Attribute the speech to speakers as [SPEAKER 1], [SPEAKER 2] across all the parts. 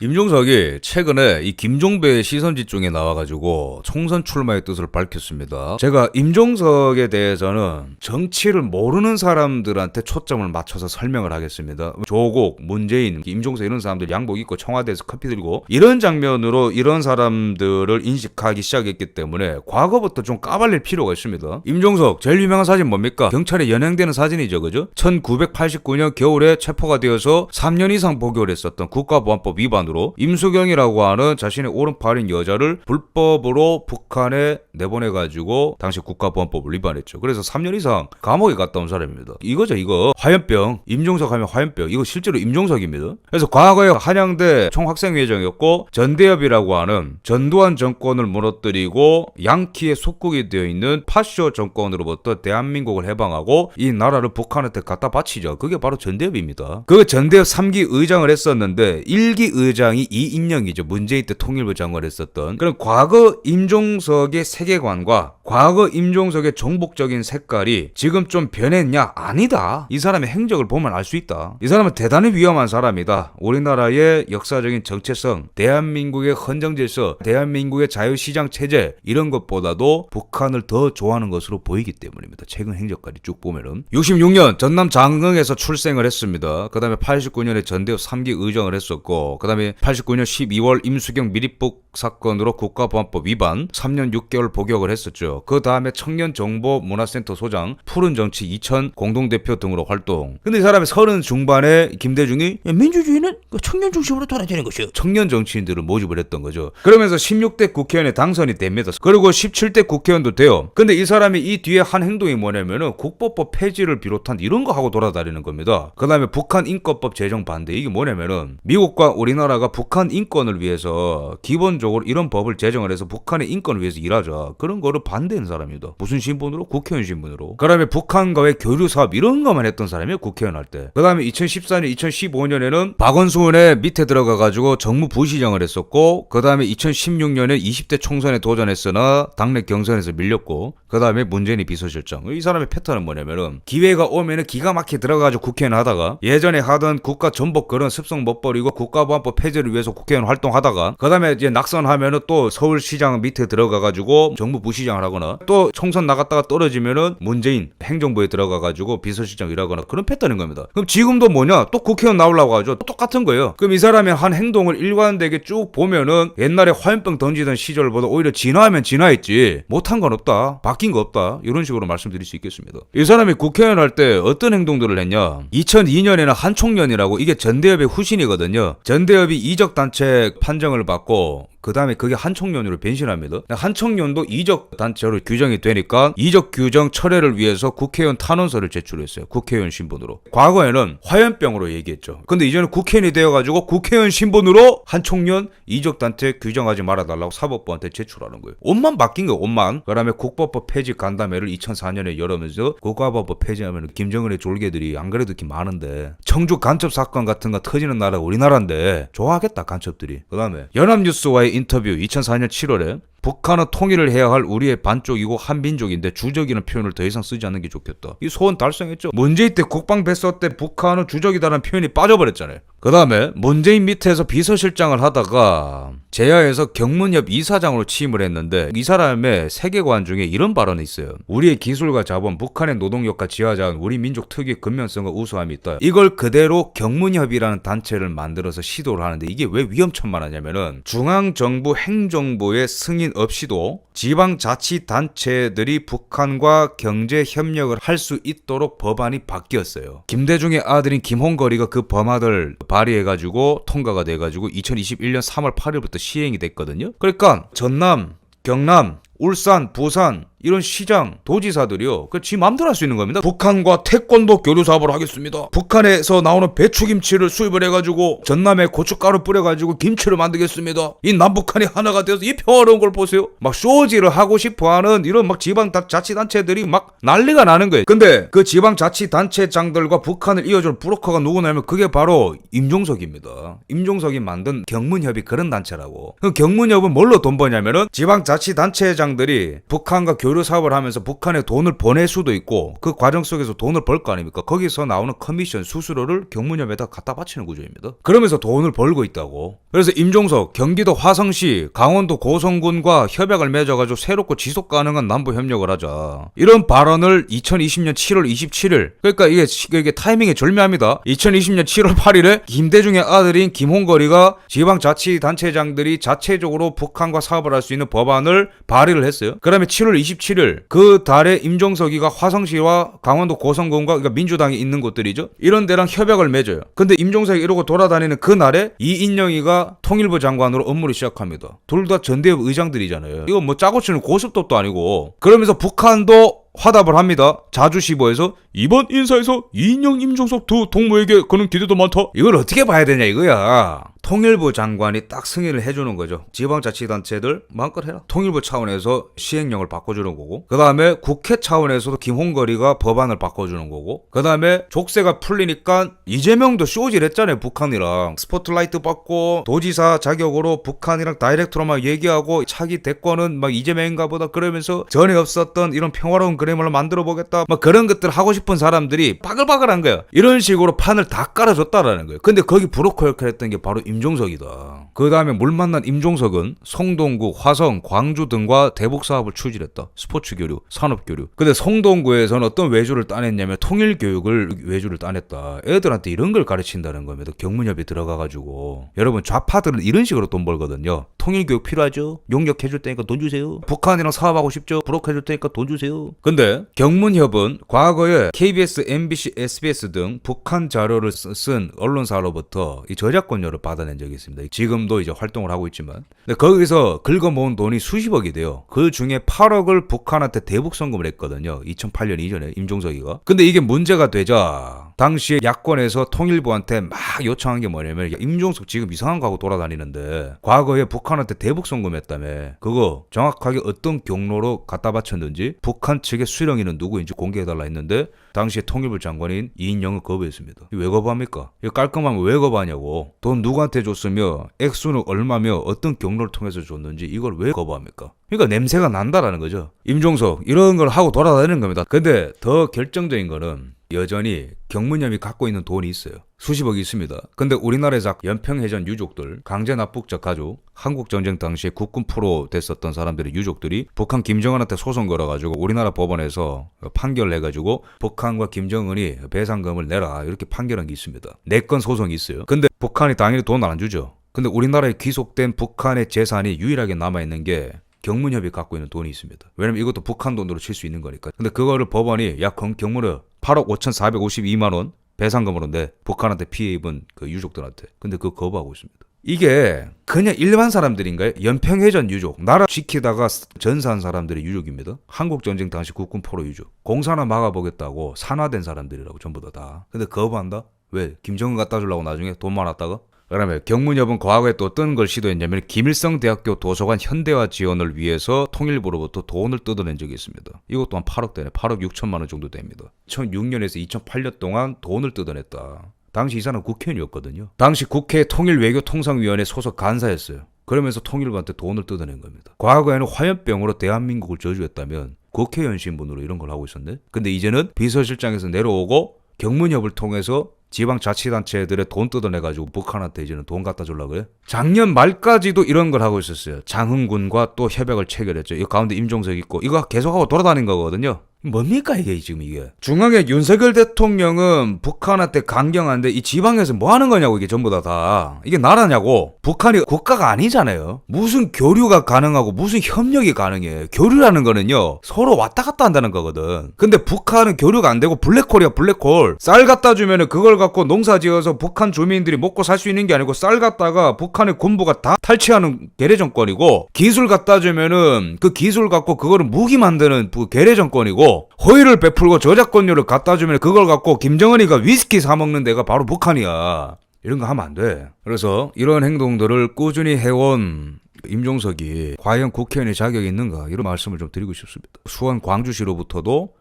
[SPEAKER 1] 임종석이 최근에 이 김종배의 시선집중에 나와가지고 총선 출마의 뜻을 밝혔습니다. 제가 임종석에 대해서는 정치를 모르는 사람들한테 초점을 맞춰서 설명을 하겠습니다. 조국, 문재인, 임종석 이런 사람들 양복 입고 청와대에서 커피 들고 이런 장면으로 이런 사람들을 인식하기 시작했기 때문에 과거부터 좀 까발릴 필요가 있습니다. 임종석 제일 유명한 사진 뭡니까? 경찰에 연행되는 사진이죠, 그죠? 1989년 겨울에 체포가 되어서 3년 이상 복역을 했었던 국가보안법 위반 임수경이라고 하는 자신의 오른팔인 여자를 불법으로 북한에 내보내가지고 당시 국가보안법을 위반했죠. 그래서 3년 이상 감옥에 갔다 온 사람입니다. 이거죠, 이거. 화염병. 임종석 하면 화염병. 이거 실제로 임종석입니다. 그래서 과거에 한양대 총학생회장이었고 전대협이라고 하는 전두환 정권을 무너뜨리고 양키의 속국이 되어 있는 파쇼 정권으로부터 대한민국을 해방하고 이 나라를 북한한테 갖다 바치죠. 그게 바로 전대협입니다. 그 전대협 3기 의장을 했었는데 1기 의장이 이인영이죠. 문재인 때 통일부 장관을 했었던. 그럼 과거 임종석의 세계관과 과거 임종석의 정복적인 색깔이 지금 좀 변했냐? 아니다. 이 사람의 행적을 보면 알 수 있다. 이 사람은 대단히 위험한 사람이다. 우리나라의 역사적인 정체성, 대한민국의 헌정질서, 대한민국의 자유시장 체제 이런 것보다도 북한을 더 좋아하는 것으로 보이기 때문입니다. 최근 행적까지 쭉 보면은 66년 전남 장흥에서 출생을 했습니다. 그 다음에 89년에 전대협 3기 의장을 했었고 그 다음에 89년 12월 임수경 미리북 사건으로 국가보안법 위반 3년 6개월 복역을 했었죠. 그 다음에 청년정보문화센터 소장, 푸른정치 2000 공동대표 등으로 활동. 근데 이 사람이 30 중반에 김대중이 민주주의는 청년 중심으로 돌아가는 것이요. 청년 정치인들을 모집을 했던 거죠. 그러면서 16대 국회의원에 당선이 됩니다. 그리고 17대 국회의원도 돼요. 근데 이 사람이 이 뒤에 한 행동이 뭐냐면은 국보법 폐지를 비롯한 이런 거 하고 돌아다니는 겁니다. 그 다음에 북한 인권법 제정 반대. 이게 뭐냐면은 미국과 우리나라가 북한 인권을 위해서 기본적으로 이런 법을 제정을 해서 북한의 인권을 위해서 일하자. 그런 거를 반대하는 사람입니다. 무슨 신분으로? 국회의원 신분으로. 그 다음에 북한과의 교류 사업 이런 것만 했던 사람이에요. 국회의원 할 때. 그 다음에 2014년, 2015년에는 박원순의 밑에 들어가가지고 정무부시장을 했었고 그 다음에 2016년에 20대 총선에 도전했으나 당내 경선에서 밀렸고 그 다음에 문재인이 비서실장. 이 사람의 패턴은 뭐냐면은 기회가 오면은 기가 막히게 들어가가지고 국회의원 하다가 예전에 하던 국가 전복 그런 습성 못 버리고 국가보안법 폐지를 위해서 국회의원 활동하다가 그 다음에 이제 낙선하면은 또 서울시장 밑에 들어가가지고 정무부시장을 하거나 또 총선 나갔다가 떨어지면은 문재인 행정부에 들어가가지고 비서실장 일하거나 그런 패턴인 겁니다. 그럼 지금도 뭐냐? 또 국회의원 나오려고 하죠. 똑같은 거예요. 그럼 이 사람이 한 행동을 일관되게 쭉 보면은 옛날에 화염병 던지던 시절보다 오히려 진화하면 진화했지 못한 건 없다. 바뀐 거 없다. 이런 식으로 말씀드릴 수 있겠습니다. 이 사람이 국회의원 할 때 어떤 행동들을 했냐? 2002년에는 한총련이라고 이게 전대협의 후신이거든요. 전대협이 이적단체 판정을 받고 그 다음에 그게 한총련으로 변신합니다. 한총련도 이적단체로 규정이 되니까 이적 규정 철회를 위해서 국회의원 탄원서를 제출했어요. 국회의원 신분으로. 과거에는 화염병으로 얘기했죠. 근데 이제는 국회의원이 되어가지고 국회의원 신분으로 한총련 이적단체 규정하지 말아달라고 사법부한테 제출하는 거예요. 옷만 바뀐 거예요. 옷만. 그 다음에 국법법 폐지 간담회를 2004년에 열으면서 국가법법 폐지하면 김정은의 졸개들이 안 그래도 이렇게 많은데 청주 간첩 사건 같은 거 터지는 나라가 우리나라인데 좋아하겠다 간첩들이. 그 다음에 연합뉴스와의 인터뷰 2004년 7월에 북한은 통일을 해야 할 우리의 반쪽이고 한민족인데 주적이라는 표현을 더 이상 쓰지 않는 게 좋겠다. 이 소원 달성했죠. 문재인 때 국방배서 때 북한은 주적이다라는 표현이 빠져버렸잖아요. 그 다음에 문재인 밑에서 비서실장을 하다가 제야에서 경문협 이사장으로 취임을 했는데 이 사람의 세계관 중에 이런 발언이 있어요. 우리의 기술과 자본, 북한의 노동력과 지하자원, 우리 민족 특유의 근면성과 우수함이 있다. 이걸 그대로 경문협이라는 단체를 만들어서 시도를 하는데 이게 왜 위험천만하냐면은 중앙정부 행정부의 승인 없이도 지방자치단체들이 북한과 경제협력을 할 수 있도록 법안이 바뀌었어요. 김대중의 아들인 김홍거리가 그 법안을 발의해가지고 통과가 돼가지고 2021년 3월 8일부터 시행이 됐거든요. 그러니까 전남, 경남, 울산, 부산 이런 시장, 도지사들이요. 지 맘대로 할 수 있는 겁니다. 북한과 태권도 교류 사업을 하겠습니다. 북한에서 나오는 배추김치를 수입을 해가지고 전남에 고춧가루 뿌려가지고 김치를 만들겠습니다. 이 남북한이 하나가 되어서 이 평화로운 걸 보세요. 막 쇼지를 하고 싶어하는 이런 막 지방자치단체들이 막 난리가 나는 거예요. 근데 그 지방자치단체장들과 북한을 이어줄 브로커가 누구냐면 그게 바로 임종석입니다. 임종석이 만든 경문협이 그런 단체라고. 그 경문협은 뭘로 돈 버냐면은 지방자치단체장들이 북한과 교류 사업을 하면서 북한에 돈을 보낼 수도 있고 그 과정 속에서 돈을 벌 거 아닙니까? 거기서 나오는 커미션 수수료를 경무협에다 갖다 바치는 구조입니다. 그러면서 돈을 벌고 있다고. 그래서 임종석 경기도 화성시 강원도 고성군과 협약을 맺어가지고 새롭고 지속 가능한 남북 협력을 하자. 이런 발언을 2020년 7월 27일 그러니까 이게 타이밍이 절묘합니다. 2020년 7월 8일에 김대중의 아들인 김홍거리가 지방자치단체장들이 자체적으로 북한과 사업을 할 수 있는 법안을 발의를 했어요. 그 다음에 7월 27일 그 달에 임종석이가 화성시와 강원도 고성군과 그러니까 민주당이 있는 곳들이죠. 이런 데랑 협약을 맺어요. 근데 임종석이 이러고 돌아다니는 그 날에 이인영이가 통일부 장관으로 업무를 시작합니다. 둘 다 전대협 의장들이잖아요. 이거 뭐 짜고 치는 고습법도 아니고. 그러면서 북한도 화답을 합니다. 자주시보에서 이번 인사에서 이인영, 임종석 두 동무에게 그는 기대도 많다. 이걸 어떻게 봐야 되냐 이거야. 통일부 장관이 딱 승인을 해주는 거죠. 지방자치단체들 마음껏 해라. 통일부 차원에서 시행령을 바꿔주는 거고 그 다음에 국회 차원에서도 김홍거리가 법안을 바꿔주는 거고 그 다음에 족쇄가 풀리니까 이재명도 쇼질 했잖아요. 북한이랑 스포트라이트 받고 도지사 자격으로 북한이랑 다이렉트로만 얘기하고 차기 대권은 막 이재명인가 보다 그러면서 전에 없었던 이런 평화로운 그림을 만들어 보겠다 막 그런 것들 하고 싶은 사람들이 바글바글한 거야. 이런 식으로 판을 다 깔아줬다라는 거예요. 근데 거기 브로커 역할을 했던 게 바로 임종석이다. 그 다음에 물 만난 임종석은 성동구, 화성, 광주 등과 대북 사업을 추진했다. 스포츠 교류, 산업 교류. 근데 성동구에서는 어떤 외주를 따냈냐면 통일 교육을 외주를 따냈다. 애들한테 이런 걸 가르친다는 겁니다. 경문협에 들어가가지고. 여러분 좌파들은 이런 식으로 돈 벌거든요. 통일 교육 필요하죠? 용역 해줄 테니까 돈 주세요. 북한이랑 사업하고 싶죠? 브로커 해줄 테니까 돈 주세요. 근데 경문협은 과거에 KBS, MBC, SBS 등 북한 자료를 쓴 언론사로부터 이 저작권료를 받아낸 적이 있습니다. 지금도 이제 활동을 하고 있지만 근데 거기서 긁어 모은 돈이 수십억이 돼요. 그 중에 8억을 북한한테 대북 송금을 했거든요. 2008년 이전에 임종석이가. 근데 이게 문제가 되자 당시에 야권에서 통일부한테 막 요청한 게 뭐냐면 임종석 지금 이상한 거 하고 돌아다니는데 과거에 북한한테 대북 송금했다며 그거 정확하게 어떤 경로로 갖다 바쳤는지 북한 측의 수령인은 누구인지 공개해달라 했는데 당시에 통일부 장관인 이인영은 거부했습니다. 왜 거부합니까? 이거 깔끔하면 왜 거부하냐고. 돈 누구한테 줬으며 액수는 얼마며 어떤 경로를 통해서 줬는지 이걸 왜 거부합니까? 그러니까 냄새가 난다라는 거죠. 임종석 이런 걸 하고 돌아다니는 겁니다. 근데 더 결정적인 거는 여전히 경문협이 갖고 있는 돈이 있어요. 수십억이 있습니다. 근데 우리나라에서 연평해전 유족들, 강제납북자 가족, 한국전쟁 당시에 국군 프로 됐었던 사람들의 유족들이 북한 김정은한테 소송 걸어가지고 우리나라 법원에서 판결을 해가지고 북한과 김정은이 배상금을 내라 이렇게 판결한 게 있습니다. 4건 소송이 있어요. 근데 북한이 당연히 돈을 안 주죠. 근데 우리나라에 귀속된 북한의 재산이 유일하게 남아있는 게 경문협이 갖고 있는 돈이 있습니다. 왜냐면 이것도 북한 돈으로 칠 수 있는 거니까. 근데 그거를 법원이 약 경문협 8억 5,452만 원 배상금으로 내 북한한테 피해 입은 그 유족들한테. 근데 그거 거부하고 있습니다. 이게 그냥 일반 사람들인가요? 연평해전 유족, 나라 지키다가 전사한 사람들의 유족입니다. 한국전쟁 당시 국군 포로 유족. 공산화 막아보겠다고 산화된 사람들이라고 전부 다. 근데 거부한다? 왜? 김정은 갖다 주려고 나중에 돈 많았다가? 그다음에 경문협은 과거에 또 어떤 걸 시도했냐면 김일성 대학교 도서관 현대화 지원을 위해서 통일부로부터 돈을 뜯어낸 적이 있습니다. 이것 또한 8억 되네. 8억 6천만 원 정도 됩니다. 2006년에서 2008년 동안 돈을 뜯어냈다. 당시 이 사람 국회의원이었거든요. 당시 국회 통일외교통상위원회 소속 간사였어요. 그러면서 통일부한테 돈을 뜯어낸 겁니다. 과거에는 화염병으로 대한민국을 저주했다면 국회의원 신분으로 이런 걸 하고 있었네. 근데 이제는 비서실장에서 내려오고 경문협을 통해서 지방자치단체들의 돈 뜯어내가지고 북한한테 이제는 돈 갖다 주려고 그래? 작년 말까지도 이런 걸 하고 있었어요. 장흥군과 또 협약을 체결했죠. 이 가운데 임종석 있고 이거 계속하고 돌아다닌 거거든요. 뭡니까 이게 지금 이게. 중앙에 윤석열 대통령은 북한한테 강경한데 이 지방에서 뭐 하는 거냐고 이게 전부 다. 이게 나라냐고. 북한이 국가가 아니잖아요. 무슨 교류가 가능하고 무슨 협력이 가능해. 교류라는 거는요 서로 왔다 갔다 한다는 거거든. 근데 북한은 교류가 안 되고 블랙홀이야 블랙홀. 쌀 갖다 주면은 그걸 갖고 농사 지어서 북한 주민들이 먹고 살 수 있는 게 아니고 쌀 갖다가 북한의 군부가 다 탈취하는 괴뢰 정권이고 기술 갖다 주면은 그 기술 갖고 그거를 무기 만드는 그 괴뢰 정권이고 허위를 베풀고 저작권료를 갖다 주면 그걸 갖고 김정은이가 위스키 사 먹는 데가 바로 북한이야. 이런 거 하면 안 돼. 그래서 이런 행동들을 꾸준히 해온 임종석이 과연 국회의원의 자격이 있는가 이런 말씀을 좀 드리고 싶습니다. 수원 광주시로부터도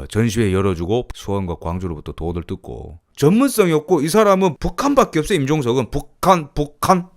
[SPEAKER 1] 전시회 열어주고 수원과 광주로부터 돈을 뜯고 전문성이 없고 이 사람은 북한밖에 없어요. 임종석은 북한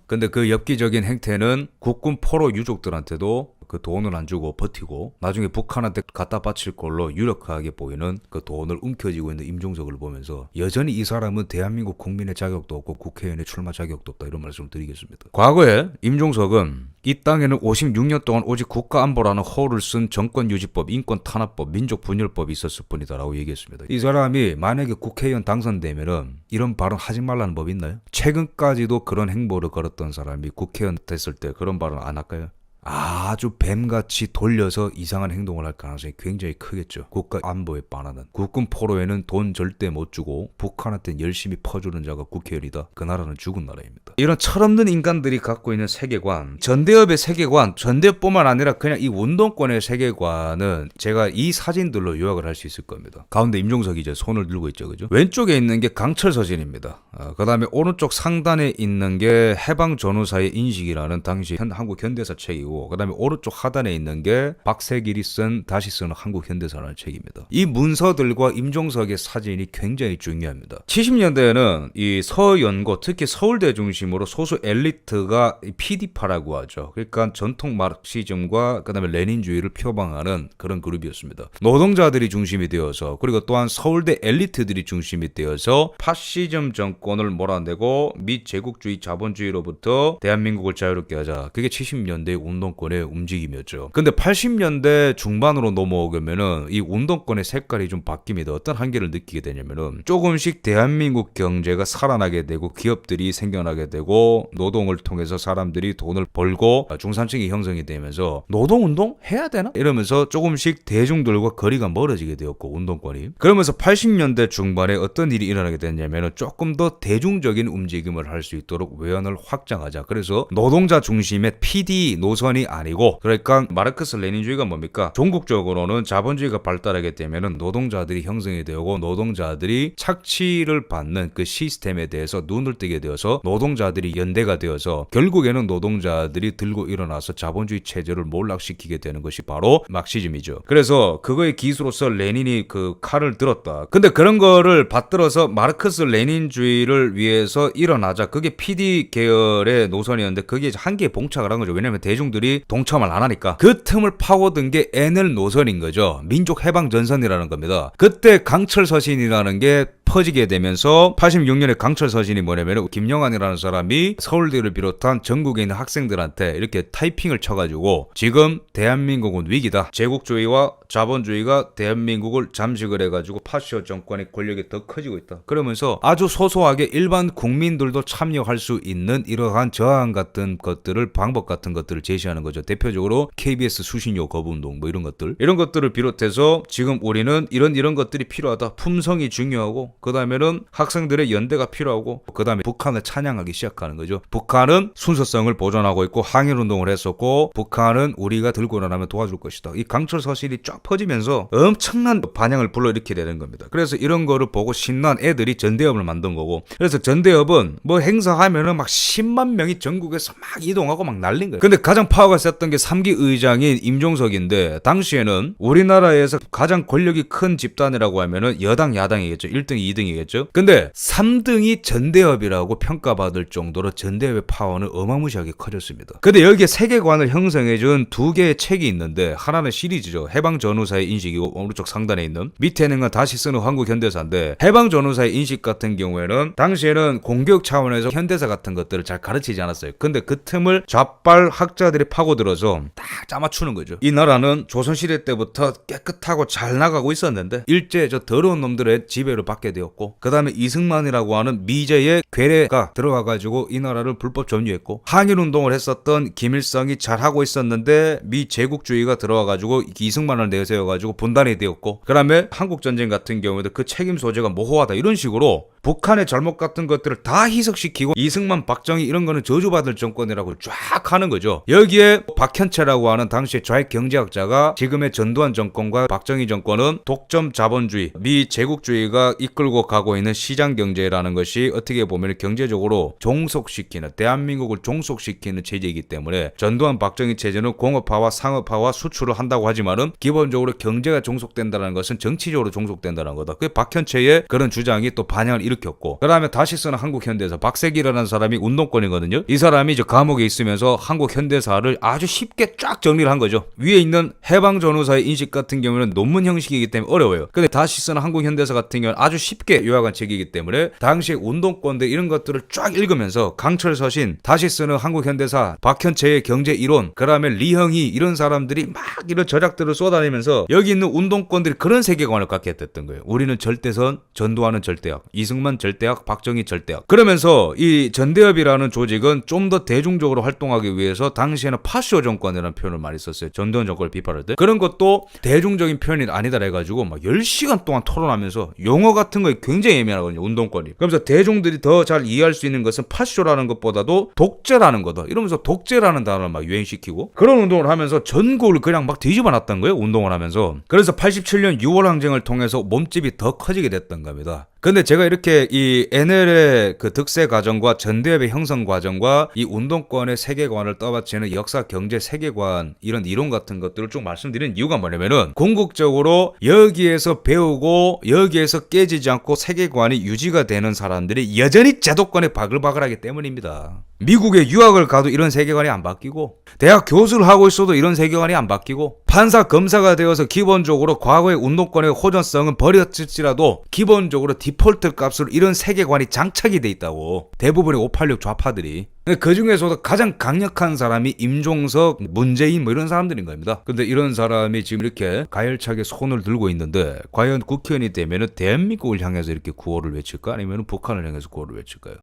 [SPEAKER 1] 근데 그 엽기적인 행태는 국군 포로 유족들한테도 그 돈을 안 주고 버티고 나중에 북한한테 갖다 바칠 걸로 유력하게 보이는 그 돈을 움켜쥐고 있는 임종석을 보면서 여전히 이 사람은 대한민국 국민의 자격도 없고 국회의원의 출마 자격도 없다 이런 말씀을 드리겠습니다. 과거에 임종석은 이 땅에는 56년 동안 오직 국가안보라는 허를 쓴 정권유지법, 인권탄압법, 민족분열법이 있었을 뿐이다라고 얘기했습니다. 이 사람이 만약에 국회의원 당선되면은 이런 발언 하지 말라는 법 있나요? 최근까지도 그런 행보를 걸었던 사람이 국회의원 됐을 때 그런 발언 안 할까요? 아주 뱀같이 돌려서 이상한 행동을 할 가능성이 굉장히 크겠죠. 국가 안보에 반하는. 국군 포로에는 돈 절대 못 주고 북한한테는 열심히 퍼주는 자가 국회의원이다. 그 나라는 죽은 나라입니다. 이런 철없는 인간들이 갖고 있는 세계관, 전대협의 세계관, 전대협뿐만 아니라 그냥 이 운동권의 세계관은 제가 이 사진들로 요약을 할 수 있을 겁니다. 가운데 임종석이 이제 손을 들고 있죠. 그죠? 왼쪽에 있는 게 강철 서신입니다. 그 다음에 오른쪽 상단에 있는 게 해방 전후사의 인식이라는 당시 한국 현대사 책이고 그 다음에 오른쪽 하단에 있는 게 박세길이 쓴 다시 쓰는 한국 현대사라는 책입니다. 이 문서들과 임종석의 사진이 굉장히 중요합니다. 70년대에는 이 서연고 특히 서울대 중심으로 소수 엘리트가 PD파라고 하죠. 그러니까 전통 마르크시즘과 그 다음에 레닌주의를 표방하는 그런 그룹이었습니다. 노동자들이 중심이 되어서 그리고 또한 서울대 엘리트들이 중심이 되어서 파시즘 정권을 몰아내고 미 제국주의 자본주의로부터 대한민국을 자유롭게 하자. 그게 70년대의 운동권의 움직임이었죠. 근데 80년대 중반으로 넘어오면은 이 운동권의 색깔이 좀 바뀝니다. 어떤 한계를 느끼게 되냐면은 조금씩 대한민국 경제가 살아나게 되고 기업들이 생겨나게 되고 노동을 통해서 사람들이 돈을 벌고 중산층이 형성이 되면서 노동운동 해야 되나? 이러면서 조금씩 대중들과 거리가 멀어지게 되었고 운동권이. 그러면서 80년대 중반에 어떤 일이 일어나게 됐냐면은 조금 더 대중적인 움직임을 할 수 있도록 외연을 확장하자. 그래서 노동자 중심의 PD 노선이 아니고 그러니까 마르크스 레닌주의가 뭡니까? 종국적으로는 자본주의가 발달하게 되면은 노동자들이 형성이 되고 노동자들이 착취를 받는 그 시스템에 대해서 눈을 뜨게 되어서 노동자들이 연대가 되어서 결국에는 노동자들이 들고 일어나서 자본주의 체제를 몰락시키게 되는 것이 바로 막시즘이죠. 그래서 그거의 기수로서 레닌이 그 칼을 들었다. 근데 그런 거를 받들어서 마르크스 레닌주의를 위해서 일어나자. 그게 PD 계열의 노선이었는데 그게 한계에 봉착을 한 거죠. 왜냐면 대중들이 동참을 안 하니까. 그 틈을 파고든 게 NL 노선인 거죠. 민족 해방 전선이라는 겁니다. 그때 강철 서신이라는 게 퍼지게 되면서 86년에 강철 서신이 뭐냐면 김영환이라는 사람이 서울대를 비롯한 전국에 있는 학생들한테 이렇게 타이핑을 쳐가지고 지금 대한민국은 위기다. 제국주의와 자본주의가 대한민국을 잠식을 해가지고 파시오 정권의 권력이 더 커지고 있다. 그러면서 아주 소소하게 일반 국민들도 참여할 수 있는 이러한 저항 같은 것들을 방법 같은 것들을 제시하는 거죠. 대표적으로 KBS 수신료 거부운동 뭐 이런 것들을 비롯해서 지금 우리는 이런 것들이 필요하다. 품성이 중요하고 그 다음에는 학생들의 연대가 필요하고 그 다음에 북한을 찬양하기 시작하는 거죠. 북한은 순서성을 보존하고 있고 항일운동을 했었고 북한은 우리가 들고 일어나면 도와줄 것이다. 이 강철 서신이 쫙 퍼지면서 엄청난 반향을 불러일으키게 되는 겁니다. 그래서 이런 거를 보고 신난 애들이 전대협을 만든 거고 그래서 전대협은 뭐 행사하면은 막 10만 명이 전국에서 막 이동하고 막 날린 거예요. 근데 가장 파워가 셌던 게 3기 의장인 임종석인데 당시에는 우리나라에서 가장 권력이 큰 집단이라고 하면은 여당 야당이겠죠. 1등 2등이겠죠. 근데 3등이 전대협이라고 평가받을 정도로 전대협의 파워는 어마무시하게 커졌습니다. 근데 여기에 세계관을 형성해준 두 개의 책이 있는데 하나는 시리즈죠. 해방 전후사의 인식이고 오른쪽 상단에 있는 밑에는 건 다시 쓰는 한국 현대사인데 해방 전후사의 인식 같은 경우에는 당시에는 공교육 차원에서 현대사 같은 것들을 잘 가르치지 않았어요. 근데 그 틈을 좌빨 학자들이 파고들어서 딱 짜맞추는 거죠. 이 나라는 조선시대 때부터 깨끗하고 잘 나가고 있었는데 일제 저 더러운 놈들의 지배를 받게 되었고 그 다음에 이승만이라고 하는 미제의 괴뢰가 들어와가지고 이 나라를 불법 점유했고 항일운동을 했었던 김일성이 잘하고 있었는데 미 제국주의가 들어와가지고 이승만을 내세워가지고 분단이 되었고 그 다음에 한국전쟁 같은 경우에도 그 책임 소재가 모호하다 이런 식으로 북한의 잘못 같은 것들을 다 희석시키고 이승만, 박정희 이런 거는 저주받을 정권이라고 쫙 하는 거죠. 여기에 박현채라고 하는 당시의 좌익 경제학자가 지금의 전두환 정권과 박정희 정권은 독점 자본주의, 미 제국주의가 이끌고 가고 있는 시장 경제라는 것이 어떻게 보면 경제적으로 종속시키는 대한민국을 종속시키는 체제이기 때문에 전두환, 박정희 체제는 공업화와 상업화와 수출을 한다고 하지만은 기본적으로 경제가 종속된다는 것은 정치적으로 종속된다는 거다. 그 박현채의 그런 주장이 또 반향을 일으켰고, 그 다음에 다시 쓰는 한국 현대사 박세기라는 사람이 운동권이거든요. 이 사람이 이제 감옥에 있으면서 한국 현대사를 아주 쉽게 쫙 정리를 한 거죠. 위에 있는 해방 전후사의 인식 같은 경우는 논문 형식이기 때문에 어려워요. 근데 다시 쓰는 한국 현대사 같은 경우는 아주 쉽게 요약한 책이기 때문에 당시 운동권들 이런 것들을 쫙 읽으면서 강철 서신, 다시 쓰는 한국 현대사, 박현채의 경제 이론, 그 다음에 리형이 이런 사람들이 막 이런 저작들을 쏟아내면서 여기 있는 운동권들이 그런 세계관을 갖게 됐던 거예요. 우리는 절대선, 전두환은 절대악, 이승만 절대악, 박정희 절대악. 그러면서 이 전대협이라는 조직은 좀 더 대중적으로 활동하기 위해서 당시에는 파쇼 정권이라는 표현을 많이 썼어요. 전두환 정권을 비판할 때. 그런 것도 대중적인 표현이 아니다 해가지고 막 10시간 동안 토론하면서 용어 같은 거에 굉장히 예민하거든요. 운동권이. 그러면서 대중들이 더 잘 이해할 수 있는 것은 파쇼라는 것보다도 독재라는 거다. 이러면서 독재라는 단어를 막 유행시키고 그런 운동을 하면서 전국을 그냥 막 뒤집어 놨던 거예요. 운동을 하면서. 그래서 87년 6월 항쟁을 통해서 몸집이 더 커지게 됐던 겁니다. 근데 제가 이렇게 이 NL의 그 득세 과정과 전대협의 형성 과정과 이 운동권의 세계관을 떠받치는 역사 경제 세계관 이런 이론 같은 것들을 좀 말씀드리는 이유가 뭐냐면은 궁극적으로 여기에서 배우고 여기에서 깨지지 않고 세계관이 유지가 되는 사람들이 여전히 제도권에 바글바글하기 때문입니다. 미국에 유학을 가도 이런 세계관이 안 바뀌고, 대학 교수를 하고 있어도 이런 세계관이 안 바뀌고, 판사 검사가 되어서 기본적으로 과거의 운동권의 호전성은 버렸을지라도 기본적으로 디폴트 값으로 이런 세계관이 장착이 돼 있다고. 대부분의 586 좌파들이. 그 중에서도 가장 강력한 사람이 임종석, 문재인 뭐 이런 사람들인 겁니다. 근데 이런 사람이 지금 이렇게 가열차게 손을 들고 있는데 과연 국회의원이 되면은 대한민국을 향해서 이렇게 구호를 외칠까? 아니면 북한을 향해서 구호를 외칠까요?